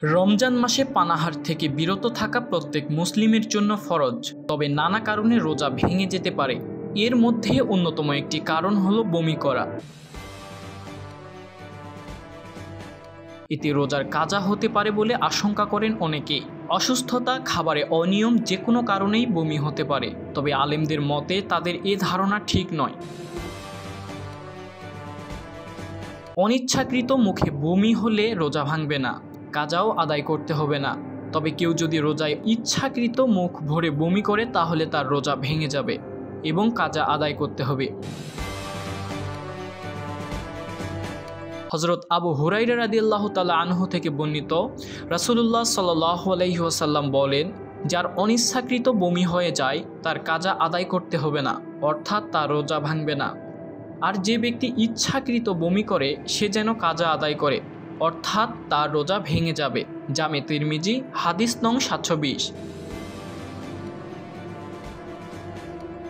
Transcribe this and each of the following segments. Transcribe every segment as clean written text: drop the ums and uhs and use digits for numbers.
রমজান মাসে পানাহার থেকে বিরত থাকা প্রত্যেক মুসলিমের জন্য ফরজ, তবে নানা কারণে রোজা ভেঙে যেতে পারে। এর মধ্যে অন্যতম একটি কারণ হলো বমি করা। এতে রোজার কাজা হতে পারে বলে আশঙ্কা করেন অনেকেই। অসুস্থতা, খাবারে অনিয়ম, যে কোনো কারণেই বমি হতে পারে, তবে আলেমদের মতে তাদের এ ধারণা ঠিক নয়। অনিচ্ছাকৃত মুখে বমি হলে রোজা ভাঙবে না, কাজাও আদায় করতে হবে না। তবে কেউ যদি রোজায় ইচ্ছাকৃত মুখ ভরে বমি করে তাহলে তার রোজা ভেঙে যাবে এবং কাজা আদায় করতে হবে। হযরত আবু হুরায়রা রাদিয়াল্লাহু তাআলা আনহু থেকে বর্ণিত, রাসূলুল্লাহ সাল্লাল্লাহু আলাইহি ওয়াসাল্লাম বলেন, যার অনিচ্ছাকৃত বমি হয়ে যায় তার কাজা আদায় করতে হবে না, অর্থাৎ তার রোজা ভাঙবে না। আর যে ব্যক্তি ইচ্ছাকৃত বমি করে সে যেন কাজা আদায় করে, অর্থাৎ তার রোজা ভেঙে যাবে। জামে তিরমিজি, হাদিস নং 720।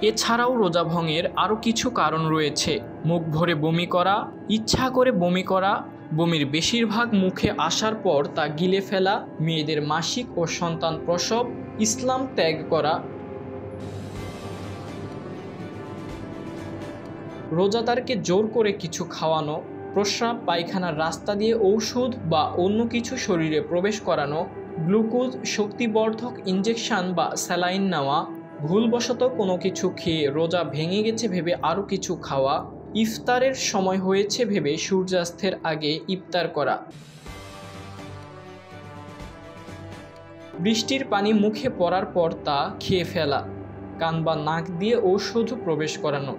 এছাড়াও রোজা ভঙ্গের আরও কিছু কারণ রয়েছে। মুখ ভরে বমি করা, ইচ্ছা করে বমি করা, বমির বেশিরভাগ মুখে আসার পর তা গিলে ফেলা, মেয়েদের মাসিক ও সন্তান প্রসব, ইসলাম ত্যাগ করা, রোজাদারকে জোর করে কিছু খাওয়ানো, প্রস্রাব পায়খানার রাস্তা দিয়ে ঔষধ বা অন্য কিছু শরীরে প্রবেশ করানো, গ্লুকোজ, শক্তিবর্ধক ইনজেকশন বা স্যালাইন নেওয়া, ভুলবশত কোনো কিছু খেয়ে রোজা ভেঙে গেছে ভেবে আরও কিছু খাওয়া, ইফতারের সময় হয়েছে ভেবে সূর্যাস্তের আগে ইফতার করা, বৃষ্টির পানি মুখে পড়ার পর তা খেয়ে ফেলা, কান বা নাক দিয়ে ঔষধ প্রবেশ করানো,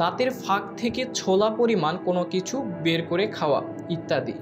দাঁতের ফাঁক থেকে ছোলা পরিমাণ কোনো কিছু বের করে খাওয়া ইত্যাদি।